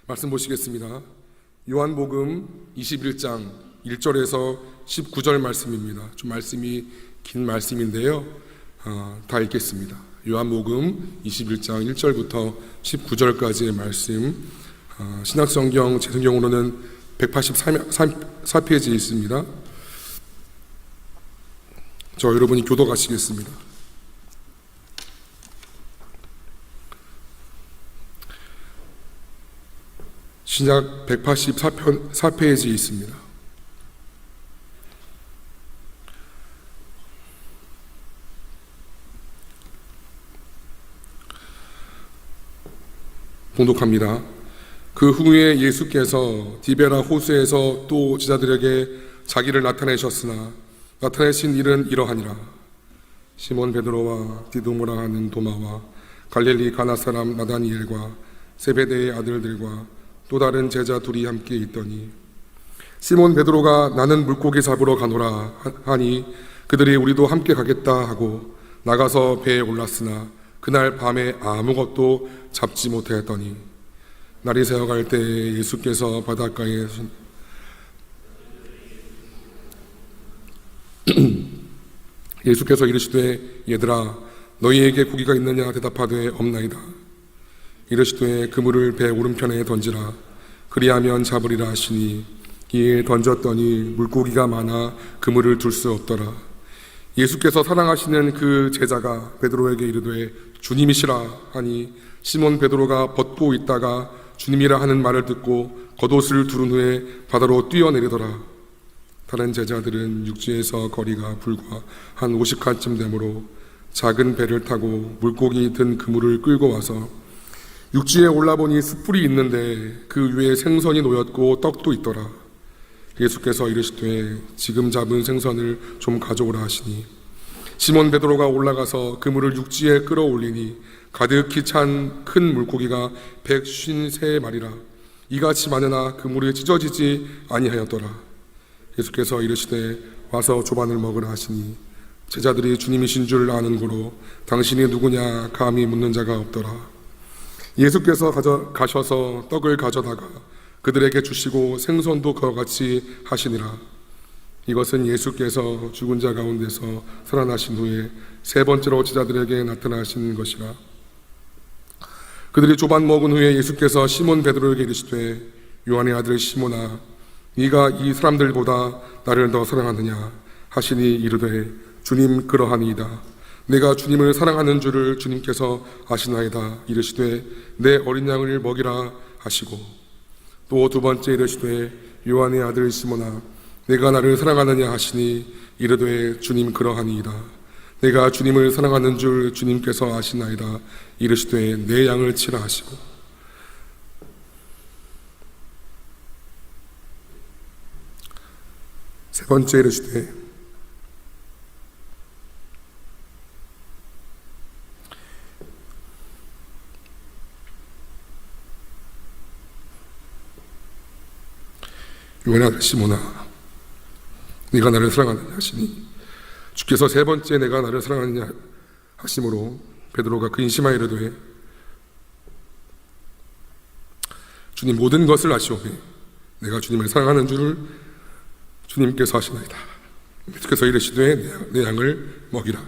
말씀 보시겠습니다. 요한복음 21장 1절에서 19절 말씀입니다. 좀 말씀이 긴 말씀인데요. 다 읽겠습니다. 요한복음 21장 1절부터 19절까지의 말씀, 신약성경 제 성경으로는 184페이지에 있습니다. 저 여러분이 교독하시겠습니다. 신약 184페이지에 있습니다. 봉독합니다. 그 후에 예수께서 디베라 호수에서 또 제자들에게 자기를 나타내셨으나 나타내신 일은 이러하니라. 시몬 베드로와 디두모라 하는 도마와 갈릴리 가나 사람 나다니엘과 세베대의 아들들과 또 다른 제자 둘이 함께 있더니 시몬 베드로가 나는 물고기 잡으러 가노라 하니 그들이 우리도 함께 가겠다 하고 나가서 배에 올랐으나 그날 밤에 아무것도 잡지 못하였더니 날이 새어갈 때 예수께서 바닷가에 예수께서 이르시되 얘들아 너희에게 고기가 있느냐 대답하되 없나이다. 이르시되 그물을 배 오른편에 던지라 그리하면 잡으리라 하시니 이에 던졌더니 물고기가 많아 그물을 둘 수 없더라. 예수께서 사랑하시는 그 제자가 베드로에게 이르되 주님이시라 하니 시몬 베드로가 벗고 있다가 주님이라 하는 말을 듣고 겉옷을 두른 후에 바다로 뛰어내리더라. 다른 제자들은 육지에서 거리가 불과 한 50칸쯤 되므로 작은 배를 타고 물고기 든 그물을 끌고 와서 육지에 올라보니 숯불이 있는데 그 위에 생선이 놓였고 떡도 있더라. 예수께서 이르시되 지금 잡은 생선을 좀 가져오라 하시니 시몬 베드로가 올라가서 그물을 육지에 끌어올리니 가득히 찬 큰 물고기가 153마리라. 이같이 많으나 그물이 찢어지지 아니하였더라. 예수께서 이르시되 와서 조반을 먹으라 하시니 제자들이 주님이신 줄 아는 고로 당신이 누구냐 감히 묻는 자가 없더라. 예수께서 가셔서 떡을 가져다가 그들에게 주시고 생선도 그와 같이 하시니라. 이것은 예수께서 죽은 자 가운데서 살아나신 후에 세 번째로 제자들에게 나타나신 것이라. 그들이 조반 먹은 후에 예수께서 시몬 베드로에게 이르시되 요한의 아들 시몬아 네가 이 사람들보다 나를 더 사랑하느냐 하시니 이르되 주님 그러하니이다. 내가 주님을 사랑하는 줄을 주님께서 아시나이다. 이르시되 내 어린 양을 먹이라 하시고 또 두 번째 이르시되 요한의 아들 시몬아 내가 나를 사랑하느냐 하시니 이르되 주님 그러하니이다. 내가 주님을 사랑하는 줄 주님께서 아시나이다. 이르시되 내 양을 치라 하시고 세 번째 이르시되 요한의 아들 시몬아 네가 나를 사랑하느냐 하시니 주께서 세 번째 내가 나를 사랑하느냐 하심으로 베드로가 근심하여 이르되 주님 모든 것을 아시오매 내가 주님을 사랑하는 줄을 주님께서 아시나이다. 주께서 이르시되 내 양을 먹이라.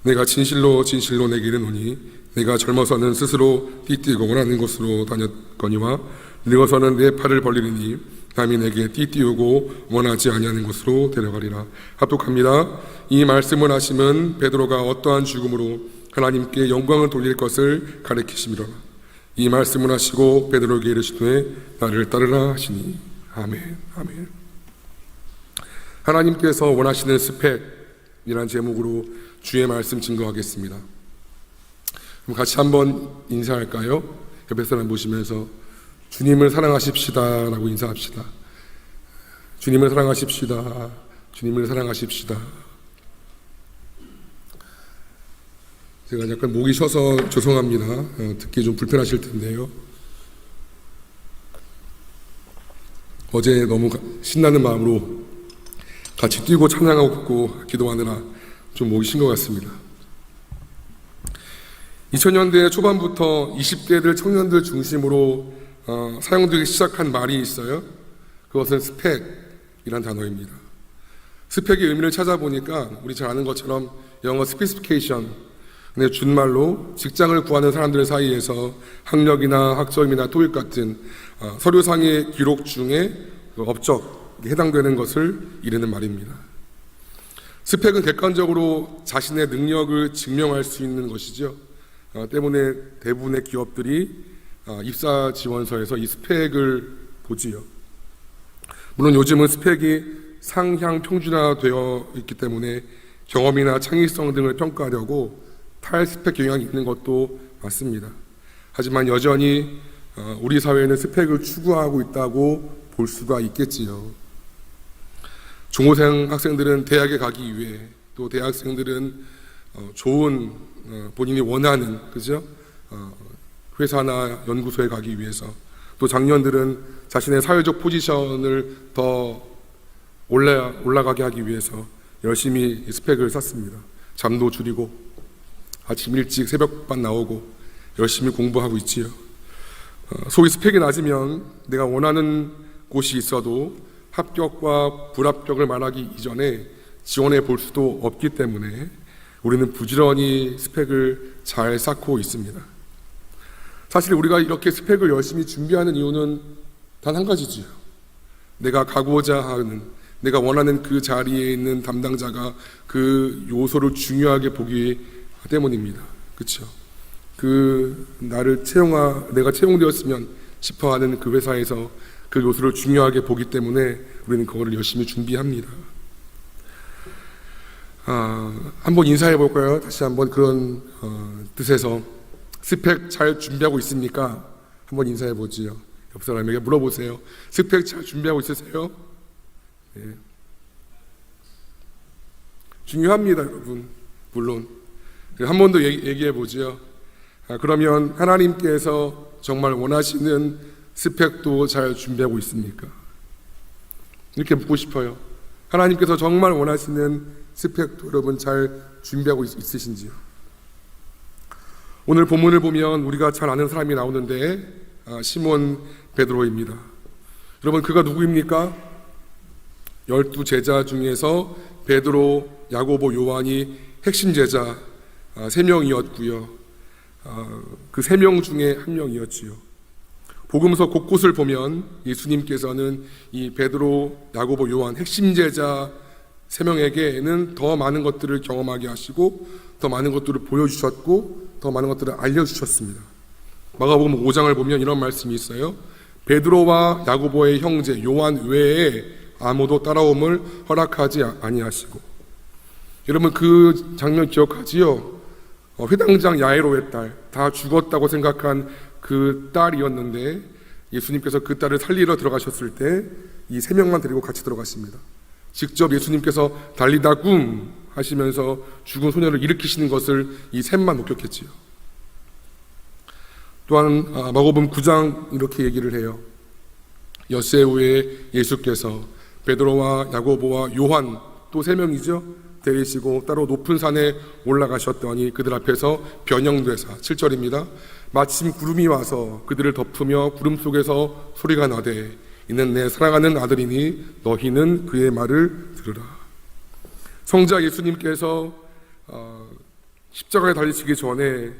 내가 진실로 진실로 내게 이르노니 내가 젊어서는 스스로 띠띠고 원하는 곳으로 다녔거니와 늙어서는 내 팔을 벌리리니 남이 내게 띠띠우고 원하지 아니하는 곳으로 데려가리라. 합독합니다. 이 말씀을 하시면 베드로가 어떠한 죽음으로 하나님께 영광을 돌릴 것을 가리키시미라. 이 말씀을 하시고 베드로에게 이르시되 나를 따르라 하시니 아멘. 아멘. 하나님께서 원하시는 스펙이란 제목으로 주의 말씀 증거하겠습니다. 그럼 같이 한번 인사할까요? 옆에 사람 보시면서 주님을 사랑하십시다 라고 인사합시다. 주님을 사랑하십시다. 주님을 사랑하십시다. 제가 약간 목이 쉬어서 죄송합니다. 듣기 좀 불편하실 텐데요. 어제 너무 신나는 마음으로 같이 뛰고 찬양하고 걷고 기도하느라 좀 목이 쉰 것 같습니다. 2000년대 초반부터 20대들 청년들 중심으로 사용되기 시작한 말이 있어요. 그것은 스펙이란 단어입니다. 스펙의 의미를 찾아보니까 우리 잘 아는 것처럼 영어 스페시피케이션의 준말로 직장을 구하는 사람들 사이에서 학력이나 학점이나 토익 같은 서류상의 기록 중에 업적에 해당되는 것을 이르는 말입니다. 스펙은 객관적으로 자신의 능력을 증명할 수 있는 것이죠. 때문에 대부분의 기업들이 입사 지원서에서 이 스펙을 보지요. 물론 요즘은 스펙이 상향 평준화되어 있기 때문에 경험이나 창의성 등을 평가하려고 탈스펙 경향이 있는 것도 맞습니다. 하지만 여전히 우리 사회는 스펙을 추구하고 있다고 볼 수가 있겠지요. 중고생 학생들은 대학에 가기 위해, 또 대학생들은 좋은 본인이 원하는 그죠? 회사나 연구소에 가기 위해서, 또 장년들은 자신의 사회적 포지션을 더 올라가게 하기 위해서 열심히 스펙을 쌓습니다. 잠도 줄이고 아침 일찍 새벽반 나오고 열심히 공부하고 있지요. 소위 스펙이 낮으면 내가 원하는 곳이 있어도 합격과 불합격을 말하기 이전에 지원해 볼 수도 없기 때문에 우리는 부지런히 스펙을 잘 쌓고 있습니다. 사실 우리가 이렇게 스펙을 열심히 준비하는 이유는 단 한 가지지요. 내가 가고자 하는, 내가 원하는 그 자리에 있는 담당자가 그 요소를 중요하게 보기 때문입니다. 그렇죠? 내가 채용되었으면 싶어하는 그 회사에서 그 요소를 중요하게 보기 때문에 우리는 그거를 열심히 준비합니다. 한번 인사해 볼까요? 다시 한번 그런 뜻에서 스펙 잘 준비하고 있습니까? 한번 인사해 보지요. 옆 사람에게 물어보세요. 스펙 잘 준비하고 있으세요? 네. 중요합니다, 여러분. 물론 한 번 더 얘기해 보지요. 그러면 하나님께서 정말 원하시는 스펙도 잘 준비하고 있습니까? 이렇게 묻고 싶어요. 하나님께서 정말 원하시는 스펙도 여러분 잘 준비하고 있으신지요? 오늘 본문을 보면 우리가 잘 아는 사람이 나오는데 시몬 베드로입니다. 여러분, 그가 누구입니까? 12제자 중에서 베드로, 야고보, 요한이 핵심 제자 3명이었고요. 그 3명 중에 한 명이었지요. 복음서 곳곳을 보면 예수님께서는 이 베드로, 야고보, 요한 핵심 제자 3명에게는 더 많은 것들을 경험하게 하시고 더 많은 것들을 보여주셨고 더 많은 것들을 알려주셨습니다. 마가복음 5장을 보면 이런 말씀이 있어요. 베드로와 야고보의 형제 요한 외에 아무도 따라옴을 허락하지 아니하시고. 여러분, 그 장면 기억하지요? 회당장 야이로의 딸, 다 죽었다고 생각한 그 딸이었는데 예수님께서 그 딸을 살리러 들어가셨을 때 이 3명만 데리고 같이 들어갔습니다. 직접 예수님께서 달리다 굼 하시면서 죽은 소녀를 일으키시는 것을 이 셋만 목격했지요. 또한 마가복음 9장 이렇게 얘기를 해요. 엿새 후에 예수께서 베드로와 야고보와 요한 또 3명이죠 데리시고 따로 높은 산에 올라가셨더니 그들 앞에서 변형되사 7절입니다. 마침 구름이 와서 그들을 덮으며 구름 속에서 소리가 나되 이는 내 사랑하는 아들이니 너희는 그의 말을 들으라. 성자 예수님께서 십자가에 달리시기 전에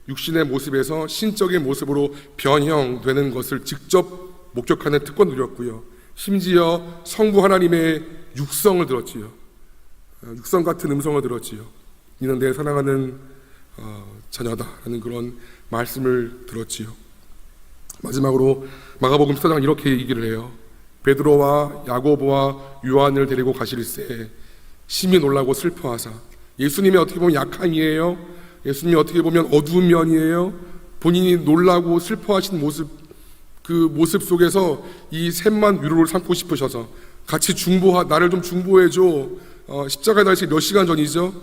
육신의 모습에서 신적인 모습으로 변형되는 것을 직접 목격하는 특권 누렸고요. 심지어 성부 하나님의 육성을 들었지요. 육성 같은 음성을 들었지요. 이는 내 사랑하는 자녀다라는 그런 말씀을 들었지요. 마지막으로 마가복음 14장 이렇게 얘기를 해요. 베드로와 야고보와 요한을 데리고 가실새 심히 놀라고 슬퍼하사. 예수님이 어떻게 보면 약함이에요. 예수님이 어떻게 보면 어두운 면이에요. 본인이 놀라고 슬퍼하신 모습, 그 모습 속에서 이 셋만 위로를 삼고 싶으셔서 같이 나를 좀 중보해줘. 십자가에 달리시 몇 시간 전이죠.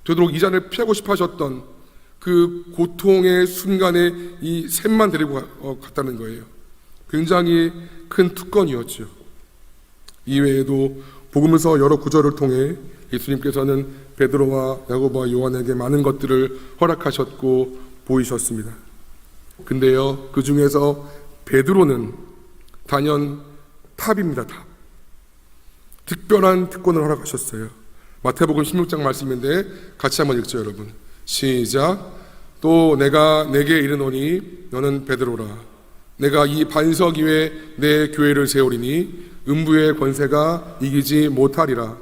되도록 이 잔을 피하고 싶어 하셨던 그 고통의 순간에 이 셋만 데리고 갔다는 거예요. 굉장히 큰 특권이었죠. 이외에도 복음서 여러 구절을 통해 예수님께서는 베드로와 야고보와 요한에게 많은 것들을 허락하셨고 보이셨습니다. 근데요, 그 중에서 베드로는 단연 탑입니다. 탑. 특별한 특권을 허락하셨어요. 마태복음 16장 말씀인데 같이 한번 읽죠, 여러분. 시작. 또 내가 내게 이르노니 너는 베드로라. 내가 이 반석 위에 내 교회를 세우리니 음부의 권세가 이기지 못하리라.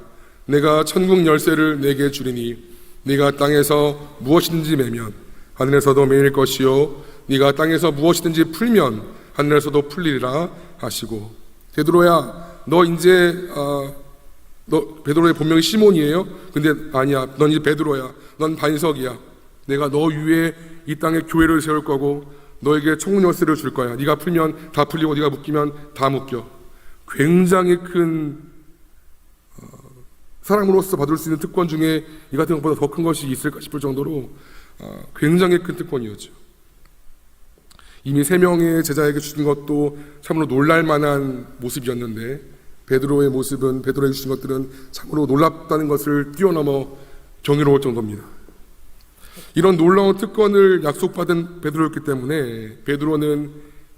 내가 천국 열쇠를 내게 주리니 네가 땅에서 무엇이든지 매면 하늘에서도 매일 것이요 네가 땅에서 무엇이든지 풀면 하늘에서도 풀리리라 하시고. 베드로야, 너 이제 너 베드로의 본명이 시몬이에요? 근데 아니야, 넌 이제 베드로야. 넌 반석이야. 내가 너 위에 이 땅에 교회를 세울 거고 너에게 천국 열쇠를 줄 거야. 네가 풀면 다 풀리고 네가 묶이면 다 묶여. 굉장히 큰 사람으로서 받을 수 있는 특권 중에 이 같은 것보다 더 큰 것이 있을까 싶을 정도로 굉장히 큰 특권이었죠. 이미 3명의 제자에게 주신 것도 참으로 놀랄만한 모습이었는데 베드로의 모습은, 베드로에게 주신 것들은 참으로 놀랍다는 것을 뛰어넘어 경이로울 정도입니다. 이런 놀라운 특권을 약속받은 베드로였기 때문에 베드로는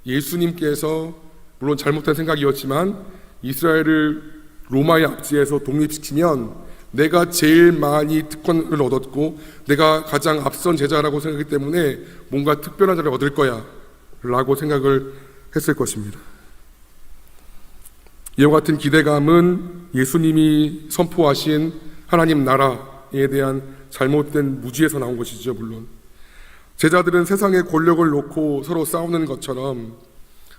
예수님께서 물론 잘못한 생각이었지만 이스라엘을 로마의 압제에서 독립시키면 내가 제일 많이 특권을 얻었고 내가 가장 앞선 제자라고 생각했기 때문에 뭔가 특별한 자를 얻을 거야 라고 생각을 했을 것입니다. 이와 같은 기대감은 예수님이 선포하신 하나님 나라에 대한 잘못된 무지에서 나온 것이죠. 물론 제자들은 세상의 권력을 놓고 서로 싸우는 것처럼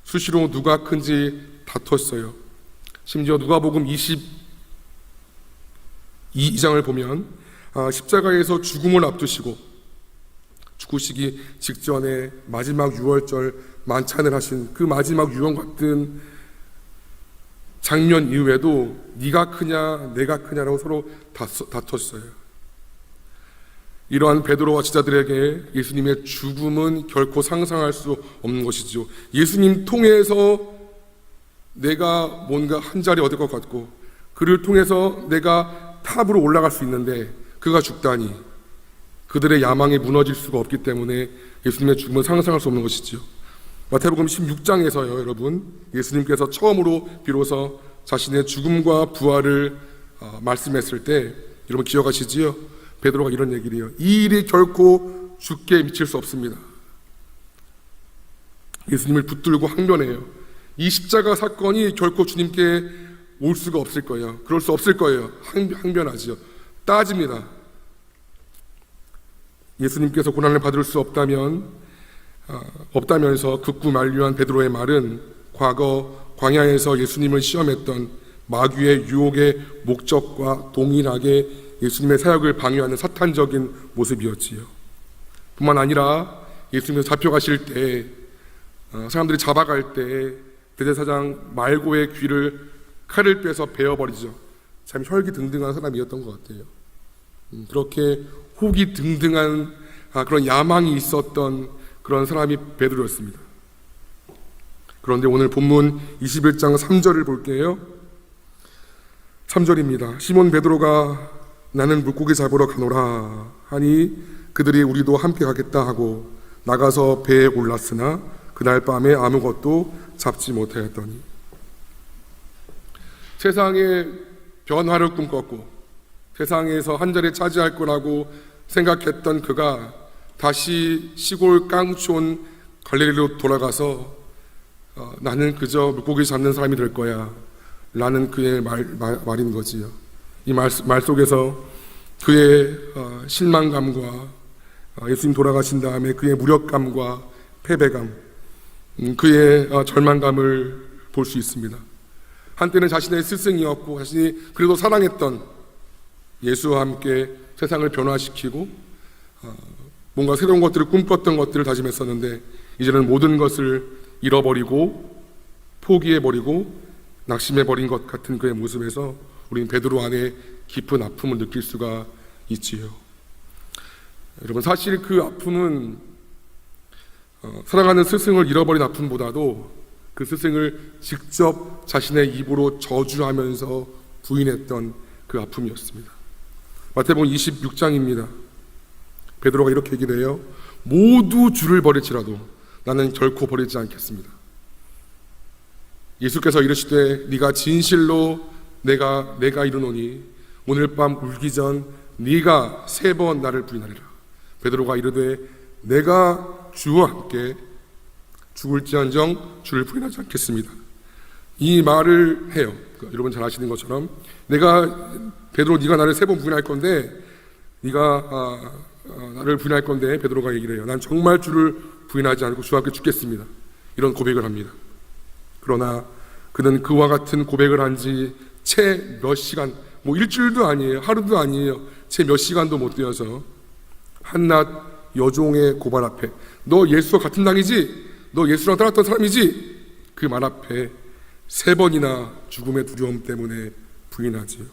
수시로 누가 큰지 다퉜어요. 심지어 누가복음 22장을 보면 십자가에서 죽음을 앞두시고 죽으시기 직전에 마지막 유월절 만찬을 하신 그 마지막 유언 같은 장면 이후에도 네가 크냐 내가 크냐라고 서로 다퉜어요. 이러한 베드로와 제자들에게 예수님의 죽음은 결코 상상할 수 없는 것이죠. 예수님 통해서 내가 뭔가 한 자리 얻을 것 같고 그를 통해서 내가 탑으로 올라갈 수 있는데 그가 죽다니 그들의 야망이 무너질 수가 없기 때문에 예수님의 죽음은 상상할 수 없는 것이죠. 마태복음 16장에서요, 여러분, 예수님께서 처음으로 비로소 자신의 죽음과 부활을 말씀했을 때 여러분 기억하시지요? 베드로가 이런 얘기를 해요. 이 일이 결코 죽게 미칠 수 없습니다. 예수님을 붙들고 항변해요. 이 십자가 사건이 결코 주님께 올 수가 없을 거예요. 그럴 수 없을 거예요. 항변하지요. 따집니다. 예수님께서 고난을 받을 수 없다면서 극구 만류한 베드로의 말은 과거 광야에서 예수님을 시험했던 마귀의 유혹의 목적과 동일하게 예수님의 사역을 방해하는 사탄적인 모습이었지요. 뿐만 아니라 예수님께서 잡혀가실 때 사람들이 잡아갈 때 대제사장 말고의 귀를 칼을 빼서 베어버리죠. 참 혈기등등한 사람이었던 것 같아요. 그렇게 호기등등한 그런 야망이 있었던 그런 사람이 베드로였습니다. 그런데 오늘 본문 21장 3절을 볼게요. 3절입니다. 시몬 베드로가 나는 물고기 잡으러 가노라 하니 그들이 우리도 함께 가겠다 하고 나가서 배에 올랐으나 그날 밤에 아무것도 잡지 못하였더니. 세상의 변화를 꿈꿨고 세상에서 한 자리 차지할 거라고 생각했던 그가 다시 시골 깡촌 갈릴리로 돌아가서 나는 그저 물고기 잡는 사람이 될 거야 라는 그의 말인 거지요. 이 말 속에서 그의 실망감과 예수님 돌아가신 다음에 그의 무력감과 패배감, 그의 절망감을 볼 수 있습니다. 한때는 자신의 스승이었고 자신이 그래도 사랑했던 예수와 함께 세상을 변화시키고 뭔가 새로운 것들을 꿈꿨던 것들을 다짐했었는데 이제는 모든 것을 잃어버리고 포기해버리고 낙심해버린 것 같은 그의 모습에서 우리는 베드로 안에 깊은 아픔을 느낄 수가 있지요. 여러분, 사실 그 아픔은 사랑하는 스승을 잃어버린 아픔보다도 그 스승을 직접 자신의 입으로 저주하면서 부인했던 그 아픔이었습니다. 마태복음 26장입니다. 베드로가 이렇게 얘기를 해요. 모두 주를 버릴지라도 나는 결코 버리지 않겠습니다. 예수께서 이르시되 네가 진실로 내가 이르노니 오늘 밤 울기 전 네가 3번 나를 부인하리라. 베드로가 이르되 내가 주와 함께 죽을지언정 주를 부인하지 않겠습니다. 이 말을 해요. 여러분 잘 아시는 것처럼 베드로 네가 나를 3번 부인할 건데 네가 나를 부인할 건데 베드로가 얘기를 해요. 난 정말 주를 부인하지 않고 주와 함께 죽겠습니다. 이런 고백을 합니다. 그러나 그는 그와 같은 고백을 한 지 채 몇 시간, 일주일도 아니에요, 하루도 아니에요, 채 몇 시간도 못 되어서 한낱 여종의 고발 앞에 너 예수와 같은 당이지? 너 예수랑 따랐던 사람이지? 그 말 앞에 3번이나 죽음의 두려움 때문에 부인하지요.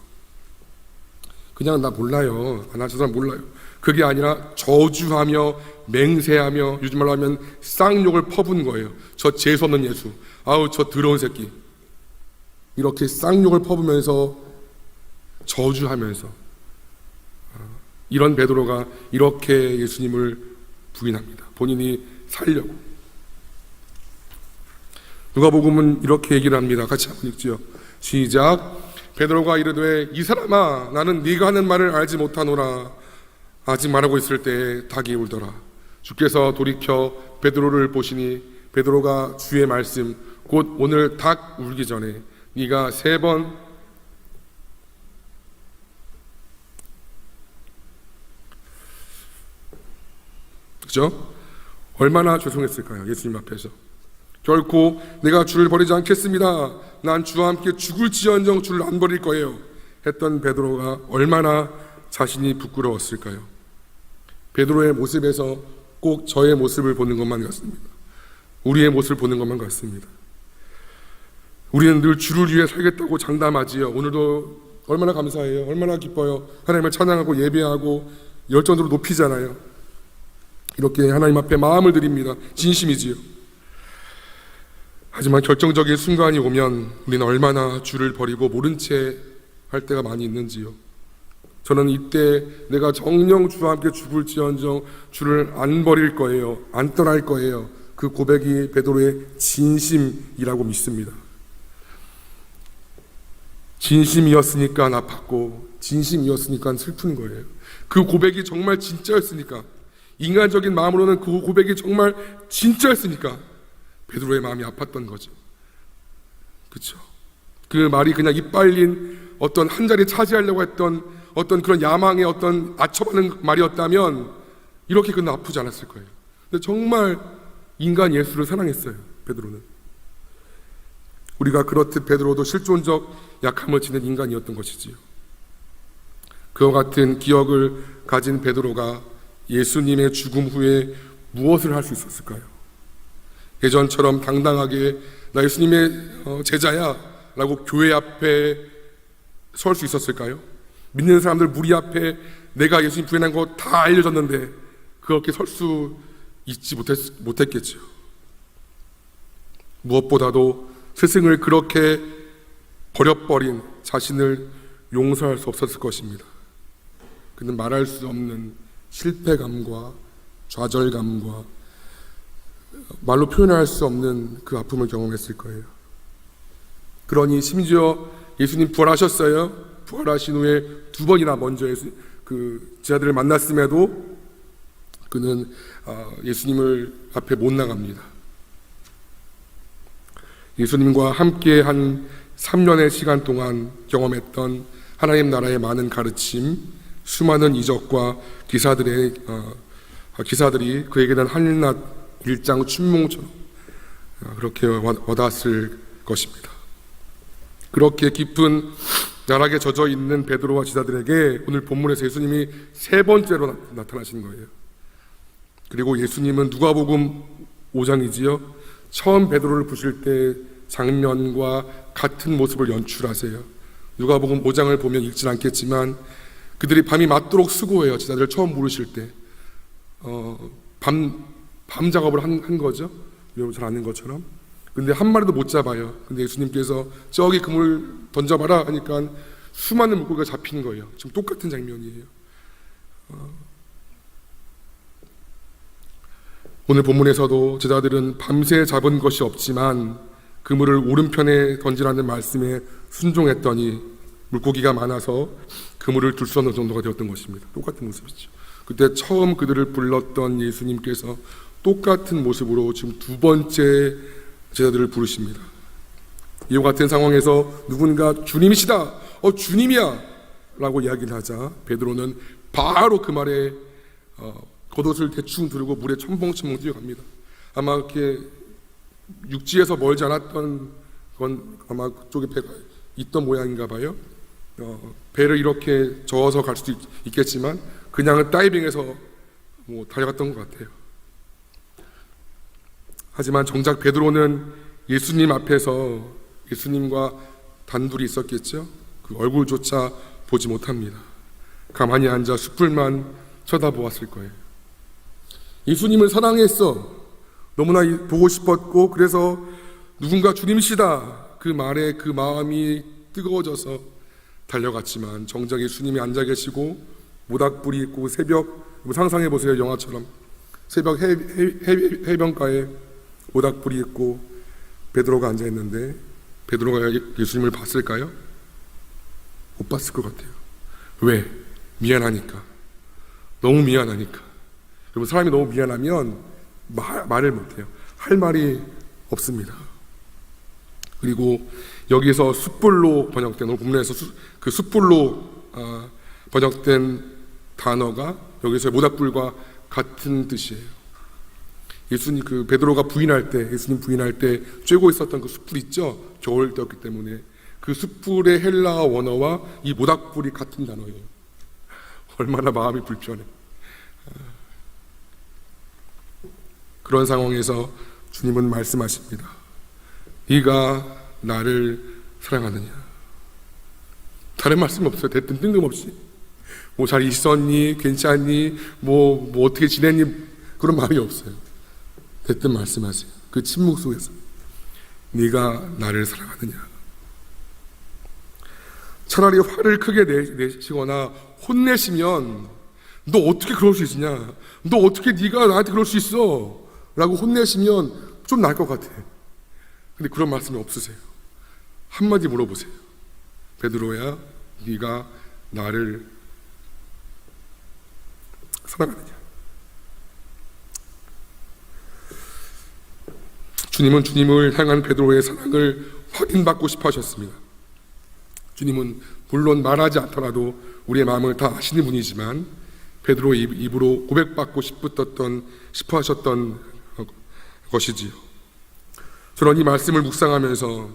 그냥 나 몰라요, 나 저 사람 몰라요, 그게 아니라 저주하며 맹세하며 요즘 말로 하면 쌍욕을 퍼부은 거예요. 저 재수없는 예수, 아우 저 더러운 새끼, 이렇게 쌍욕을 퍼부면서 저주하면서 이런 베드로가 이렇게 예수님을 부인합니다. 본인이 살려고. 누가복음은 이렇게 얘기를 합니다. 같이 한번 읽지요. 시작. 베드로가 이르되 이 사람아 나는 네가 하는 말을 알지 못하노라. 아직 말하고 있을 때에 닭이 울더라. 주께서 돌이켜 베드로를 보시니 베드로가 주의 말씀 곧 오늘 닭 울기 전에 네가 3번 그죠? 얼마나 죄송했을까요? 예수님 앞에서 결코 내가 주를 버리지 않겠습니다, 난 주와 함께 죽을지언정 주를 안 버릴 거예요 했던 베드로가 얼마나 자신이 부끄러웠을까요? 베드로의 모습에서 꼭 저의 모습을 보는 것만 같습니다. 우리의 모습을 보는 것만 같습니다. 우리는 늘 주를 위해 살겠다고 장담하지요. 오늘도 얼마나 감사해요, 얼마나 기뻐요. 하나님을 찬양하고 예배하고 열정으로 높이잖아요. 이렇게 하나님 앞에 마음을 드립니다. 진심이지요. 하지만 결정적인 순간이 오면 우리는 얼마나 주를 버리고 모른 채 할 때가 많이 있는지요. 저는 이때 내가 정녕 주와 함께 죽을지언정 주를 안 버릴 거예요, 안 떠날 거예요, 그 고백이 베드로의 진심이라고 믿습니다. 진심이었으니까 아팠고 진심이었으니까 슬픈 거예요. 그 고백이 정말 진짜였으니까, 인간적인 마음으로는 그 고백이 정말 진짜였으니까 베드로의 마음이 아팠던 거죠. 그렇죠? 그 말이 그냥 이빨린 어떤 한 자리 차지하려고 했던 어떤 그런 야망의 어떤 아첨하는 말이었다면 이렇게 그는 아프지 않았을 거예요. 근데 정말 인간 예수를 사랑했어요, 베드로는. 우리가 그렇듯 베드로도 실존적 약함을 지닌 인간이었던 것이지요. 그와 같은 기억을 가진 베드로가 예수님의 죽음 후에 무엇을 할 수 있었을까요? 예전처럼 당당하게 나 예수님의 제자야 라고 교회 앞에 설 수 있었을까요? 믿는 사람들 무리 앞에 내가 예수님 부인한 거 다 알려졌는데 그렇게 설 수 있지 못했겠죠. 무엇보다도 스승을 그렇게 버려버린 자신을 용서할 수 없었을 것입니다. 그는 말할 수 없는 실패감과 좌절감과 말로 표현할 수 없는 그 아픔을 경험했을 거예요. 그러니 심지어 예수님 부활하셨어요. 부활하신 후에 2번이나 먼저 그 제자들을 만났음에도 그는 예수님을 앞에 못 나갑니다. 예수님과 함께 한 3년의 시간 동안 경험했던 하나님 나라의 많은 가르침, 수많은 이적과 기사들이 그에게는 한낱 일장 춘몽처럼 그렇게 와닿았을 것입니다. 그렇게 깊은 나락에 젖어 있는 베드로와 제자들에게 오늘 본문에서 예수님이 3번째로 나타나신 거예요. 그리고 예수님은 누가복음 5장이지요. 처음 베드로를 부실 때 장면과 같은 모습을 연출하세요. 누가복음 5장을 보면 읽진 않겠지만 그들이 밤이 맞도록 수고해요. 제자들을 처음 부르실 때 밤 작업을 한 거죠. 여러분 잘 아는 것처럼. 근데 한 마리도 못 잡아요. 근데 예수님께서 저기 그물 던져봐라 하니까 수많은 물고기가 잡히는 거예요. 지금 똑같은 장면이에요. 오늘 본문에서도 제자들은 밤새 잡은 것이 없지만 그물을 오른편에 던지라는 말씀에 순종했더니 물고기가 많아서 그물을 둘 수 없는 정도가 되었던 것입니다. 똑같은 모습이죠. 그때 처음 그들을 불렀던 예수님께서 똑같은 모습으로 지금 두 번째 제자들을 부르십니다. 이와 같은 상황에서 누군가 주님이시다, 주님이야 라고 이야기를 하자 베드로는 바로 그 말에 겉옷을 대충 두르고 물에 첨벙첨벙 뛰어갑니다. 아마 이렇게 육지에서 멀지 않았던 건 아마 그쪽에 배가 있던 모양인가 봐요. 배를 이렇게 저어서 갈 수도 있겠지만 그냥 다이빙해서 달려갔던 것 같아요. 하지만 정작 베드로는 예수님 앞에서 예수님과 단둘이 있었겠죠. 그 얼굴조차 보지 못합니다. 가만히 앉아 숯불만 쳐다보았을 거예요. 예수님을 사랑했어. 너무나 보고 싶었고 그래서 누군가 주님이시다 그 말에 그 마음이 뜨거워져서 달려갔지만 정작 예수님이 앉아 계시고 모닥불이 있고 새벽, 상상해 보세요. 영화처럼 새벽 해변가에 모닥불이 있고 베드로가 앉아 있는데 베드로가 예수님을 봤을까요? 못 봤을 것 같아요. 왜? 미안하니까. 너무 미안하니까. 여러분, 사람이 너무 미안하면 말을 못해요. 할 말이 없습니다. 그리고 여기서 숯불로 번역된, 오늘 본문에서 그 숯불로 번역된 단어가 여기서 모닥불과 같은 뜻이에요. 예수님 베드로가 부인할 때, 예수님 부인할 때 쬐고 있었던 그 숯불 있죠? 겨울 때였기 때문에 그 숯불의 헬라어 원어와 이 모닥불이 같은 단어예요. 얼마나 마음이 불편해. 그런 상황에서 주님은 말씀하십니다. 네가 나를 사랑하느냐? 다른 말씀 없어요. 대뜸 뜬금없이 잘 있었니? 괜찮니? 어떻게 지냈니? 그런 말이 없어요. 대뜸 말씀하세요. 그 침묵 속에서 네가 나를 사랑하느냐? 차라리 화를 크게 내시거나 혼내시면 너 어떻게 그럴 수 있으냐? 너 어떻게 네가 나한테 그럴 수 있어? 라고 혼내시면 좀 나을 것 같아. 근데 그런 말씀이 없으세요. 한마디 물어보세요. 베드로야, 네가 나를 사랑하느냐? 주님은 주님을 향한 베드로의 사랑을 확인받고 싶어 하셨습니다. 주님은 물론 말하지 않더라도 우리의 마음을 다 아시는 분이지만 베드로의 입으로 고백받고 싶어 하셨던 것이지요. 저는 이 말씀을 묵상하면서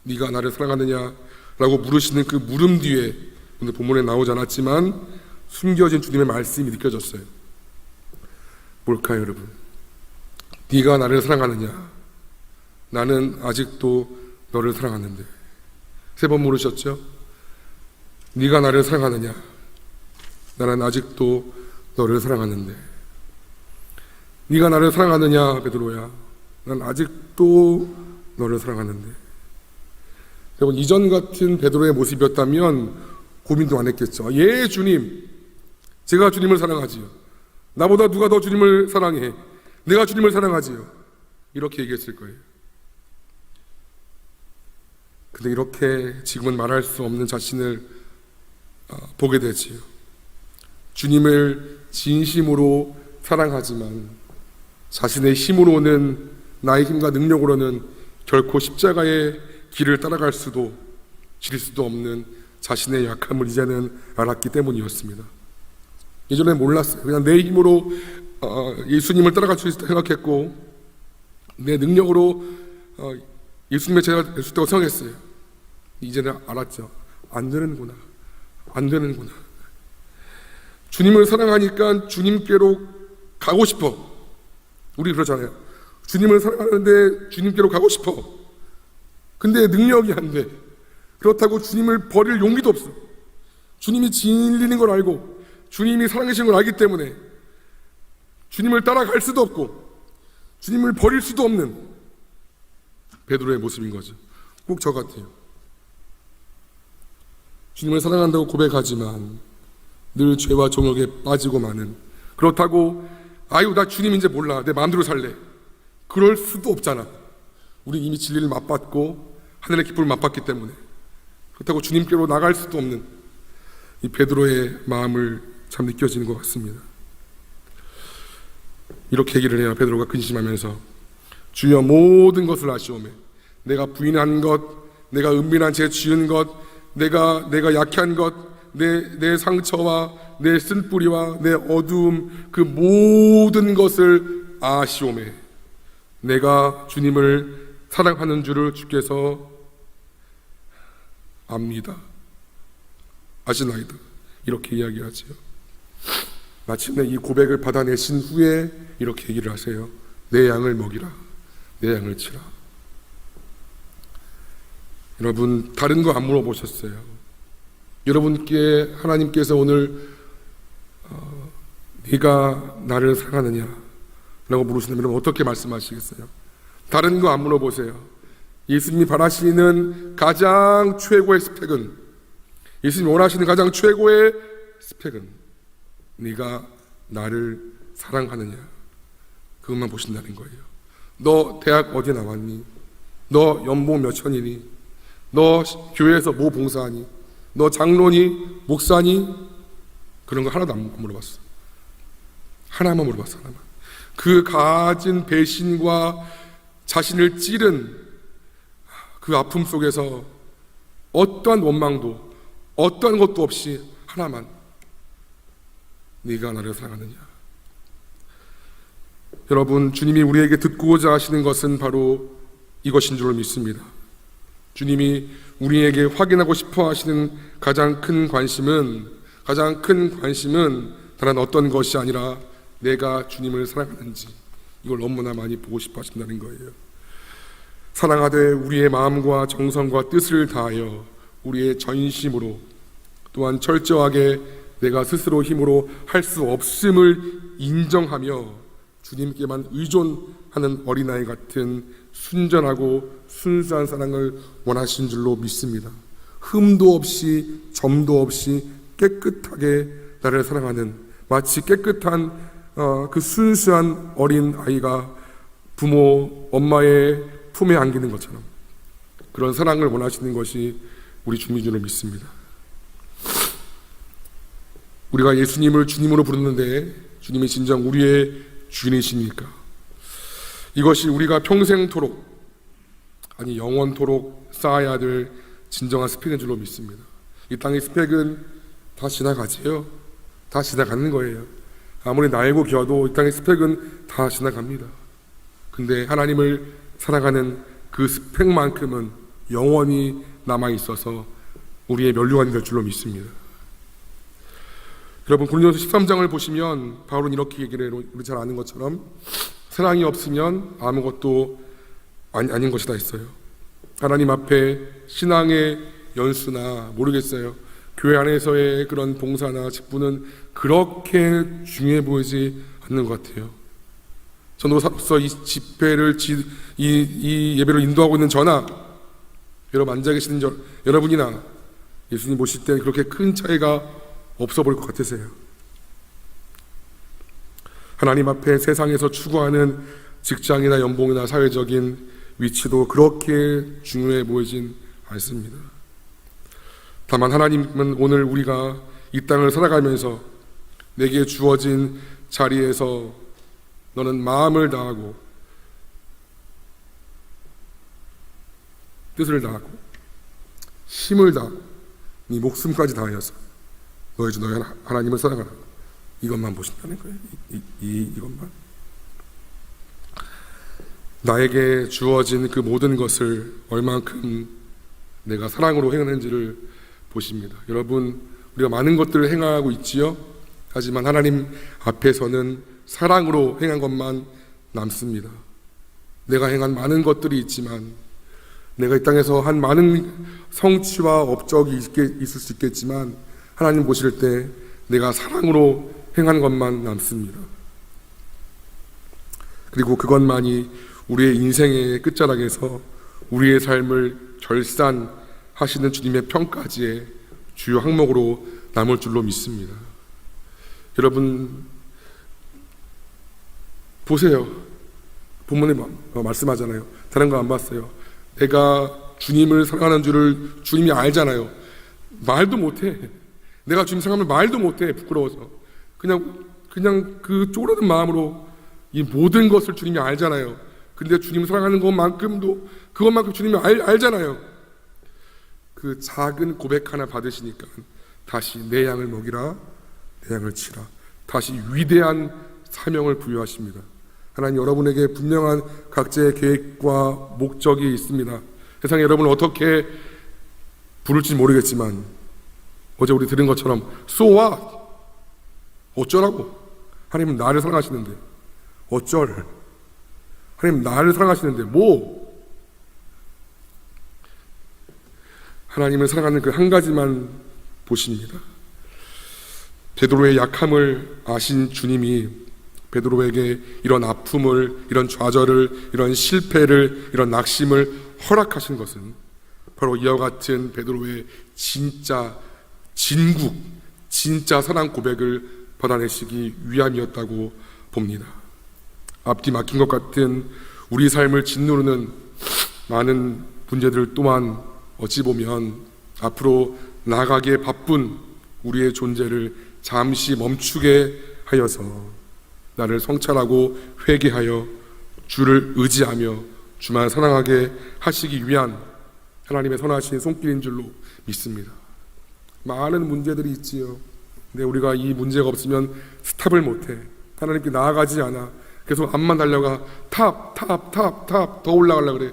네가 나를 사랑하느냐라고 물으시는 그 물음 뒤에 오늘 본문에 나오지 않았지만 숨겨진 주님의 말씀이 느껴졌어요. 뭘까요, 여러분? 네가 나를 사랑하느냐? 나는 아직도 너를 사랑하는데. 3번 물으셨죠? 네가 나를 사랑하느냐? 나는 아직도 너를 사랑하는데. 네가 나를 사랑하느냐, 베드로야? 난 아직도 너를 사랑하는데. 여러분, 이전 같은 베드로의 모습이었다면 고민도 안 했겠죠. 예, 주님. 제가 주님을 사랑하지요. 나보다 누가 더 주님을 사랑해? 내가 주님을 사랑하지요. 이렇게 얘기했을 거예요. 근데 이렇게 지금은 말할 수 없는 자신을 보게 되지요. 주님을 진심으로 사랑하지만 자신의 힘으로는, 나의 힘과 능력으로는 결코 십자가의 길을 따라갈 수도 지릴 수도 없는 자신의 약함을 이제는 알았기 때문이었습니다. 예전에 몰랐어요. 그냥 내 힘으로 예수님을 따라갈 수 있다 생각했고 내 능력으로 예수님의 제자가 될 수 있다고 생각했어요. 이제는 알았죠. 안 되는구나. 주님을 사랑하니까 주님께로 가고 싶어. 우리 그러잖아요. 주님을 사랑하는데 주님께로 가고 싶어. 근데 능력이 안 돼. 그렇다고 주님을 버릴 용기도 없어. 주님이 진리는 걸 알고 주님이 사랑하시는 걸 알기 때문에 주님을 따라갈 수도 없고 주님을 버릴 수도 없는 베드로의 모습인 거죠. 꼭 저 같아요. 주님을 사랑한다고 고백하지만 늘 죄와 정욕에 빠지고 마는, 그렇다고 아유, 나 주님 이제 몰라, 내 마음대로 살래, 그럴 수도 없잖아. 우리 이미 진리를 맛봤고 하늘의 기쁨을 맛봤기 때문에. 그렇다고 주님께로 나갈 수도 없는 이 베드로의 마음을 참 느껴지는 것 같습니다. 이렇게 얘기를 해요. 베드로가 근심하면서 주여, 모든 것을 아시오매, 내가 부인한 것, 내가 은밀한 죄 지은 것, 내가 약한 것, 내 상처와 내 쓴뿌리와 내 어두움, 그 모든 것을 아시오매, 내가 주님을 사랑하는 줄을 주께서 압니다, 아시나이다, 이렇게 이야기하지요. 마침내 이 고백을 받아내신 후에 이렇게 얘기를 하세요. 내 양을 먹이라, 내 양을 치라. 여러분, 다른 거 안 물어보셨어요? 여러분께 하나님께서 오늘 네가 나를 사랑하느냐 라고 물으신다면 여러분 어떻게 말씀하시겠어요? 다른 거 안 물어보세요. 예수님이 바라시는 가장 최고의 스펙은, 예수님이 원하시는 가장 최고의 스펙은 네가 나를 사랑하느냐, 그것만 보신다는 거예요. 너 대학 어디 나왔니? 너 연봉 몇 천이니? 너 교회에서 뭐 봉사하니? 너 장로니? 목사니? 그런 거 하나도 안 물어봤어. 하나만 물어봤어. 하나만. 그 가진 배신과 자신을 찌른 그 아픔 속에서 어떠한 원망도 어떠한 것도 없이 하나만, 네가 나를 사랑하느냐. 여러분, 주님이 우리에게 듣고자 하시는 것은 바로 이것인 줄 믿습니다. 주님이 우리에게 확인하고 싶어 하시는 가장 큰 관심은 다른 어떤 것이 아니라 내가 주님을 사랑하는지, 이걸 너무나 많이 보고 싶어 하신다는 거예요. 사랑하되 우리의 마음과 정성과 뜻을 다하여 우리의 전심으로, 또한 철저하게 내가 스스로 힘으로 할 수 없음을 인정하며 주님께만 의존하는 어린아이 같은 순전하고 순수한 사랑을 원하신 줄로 믿습니다. 흠도 없이 점도 없이 깨끗하게 나를 사랑하는, 마치 깨끗한 그 순수한 어린 아이가 부모, 엄마의 품에 안기는 것처럼 그런 사랑을 원하시는 것이 우리 주님인 줄로 믿습니다. 우리가 예수님을 주님으로 부르는데 주님이 진정 우리의 주인이십니까? 이것이 우리가 평생토록, 아니 영원토록 쌓아야 될 진정한 스펙인 줄로 믿습니다. 이 땅의 스펙은 다 지나가지요. 다 지나가는 거예요. 아무리 날고 기어도 이 땅의 스펙은 다 지나갑니다. 근데 하나님을 사랑하는 그 스펙만큼은 영원히 남아있어서 우리의 면류관이 될 줄로 믿습니다. 여러분, 고린도서 13장을 보시면 바울은 이렇게 얘기를 해요. 우리 잘 아는 것처럼 사랑이 없으면 아무것도 아닌 것이다 했어요. 하나님 앞에 신앙의 연수나 모르겠어요, 교회 안에서의 그런 봉사나 직분은 그렇게 중요해 보이지 않는 것 같아요. 전도사로서 이 집회를 이 예배를 인도하고 있는 저나 여러분 앉아 계시는 여러분이나 예수님 보실 때 그렇게 큰 차이가 없어 보일 것 같으세요? 하나님 앞에 세상에서 추구하는 직장이나 연봉이나 사회적인 위치도 그렇게 중요해 보이진 않습니다. 다만 하나님은 오늘 우리가 이 땅을 살아가면서 내게 주어진 자리에서 너는 마음을 다하고 뜻을 다하고 힘을 다하고 네 목숨까지 다하여서 너희 주 너희 하나님을 사랑하라, 이것만 보신다는 거예요. 이것만. 나에게 주어진 그 모든 것을 얼만큼 내가 사랑으로 행하는지를 보십니다. 여러분, 우리가 많은 것들을 행하고 있지요. 하지만 하나님 앞에서는 사랑으로 행한 것만 남습니다. 내가 행한 많은 것들이 있지만, 내가 이 땅에서 한 많은 성취와 업적이 있을 수 있겠지만 하나님 보실 때 내가 사랑으로 행한 것만 남습니다. 그리고 그것만이 우리의 인생의 끝자락에서 우리의 삶을 결산하시는 주님의 평가지의 주요 항목으로 남을 줄로 믿습니다. 여러분, 보세요. 본문에 말씀하잖아요. 다른 거 안 봤어요. 내가 주님을 사랑하는 줄을 주님이 알잖아요. 말도 못해. 내가 주님 사랑하면 말도 못해. 부끄러워서. 그냥 그 쪼그라든 마음으로 이 모든 것을 주님이 알잖아요. 근데 주님 사랑하는 그것만큼 주님이 알잖아요. 그 작은 고백 하나 받으시니까 다시 내 양을 먹이라, 내 양을 치라. 다시 위대한 사명을 부여하십니다. 하나님, 여러분에게 분명한 각자의 계획과 목적이 있습니다. 세상에 여러분을 어떻게 부를지 모르겠지만 어제 우리 들은 것처럼 So what? 어쩌라고? 하나님은 나를 사랑하시는데 어쩔? 하나님 나를 사랑하시는데 뭐? 하나님을 사랑하는 그 한 가지만 보십니다. 베드로의 약함을 아신 주님이 베드로에게 이런 아픔을, 이런 좌절을, 이런 실패를, 이런 낙심을 허락하신 것은 바로 이와 같은 베드로의 진짜 진국, 진짜 사랑 고백을 받아내시기 위함이었다고 봅니다. 앞뒤 막힌 것 같은 우리 삶을 짓누르는 많은 문제들 또한 어찌 보면 앞으로 나아가기에 바쁜 우리의 존재를 잠시 멈추게 하여서 나를 성찰하고 회개하여 주를 의지하며 주만 사랑하게 하시기 위한 하나님의 선하신 손길인 줄로 믿습니다. 많은 문제들이 있지요. 근데 우리가 이 문제가 없으면 스탑을 못해. 하나님께 나아가지 않아. 계속 앞만 달려가. 탑 더 올라가려고 그래.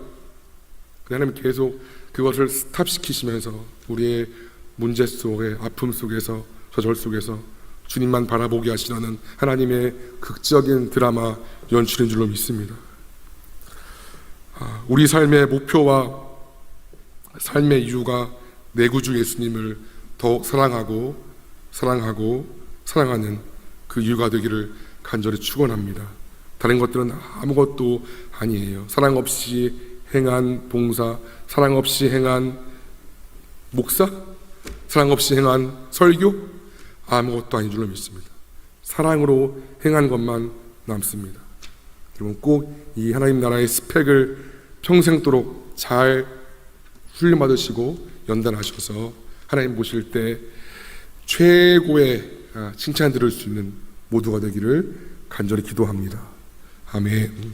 하나님 계속 그것을 스탑시키시면서 우리의 문제 속에, 아픔 속에서, 저절 속에서 주님만 바라보게 하시라는 하나님의 극적인 드라마 연출인 줄로 믿습니다. 우리 삶의 목표와 삶의 이유가 내 구주 예수님을 더 사랑하고 사랑하는 그 이유가 되기를 간절히 축원합니다. 다른 것들은 아무것도 아니에요. 사랑 없이 행한 봉사, 사랑 없이 행한 목사, 사랑 없이 행한 설교, 아무것도 아닌 줄로 믿습니다. 사랑으로 행한 것만 남습니다. 여러분 꼭 이 하나님 나라의 스펙을 평생도록 잘 훈련받으시고 연단하셔서 하나님 보실 때 최고의 칭찬 들을 수 있는 모두가 되기를 간절히 기도합니다. 아멘.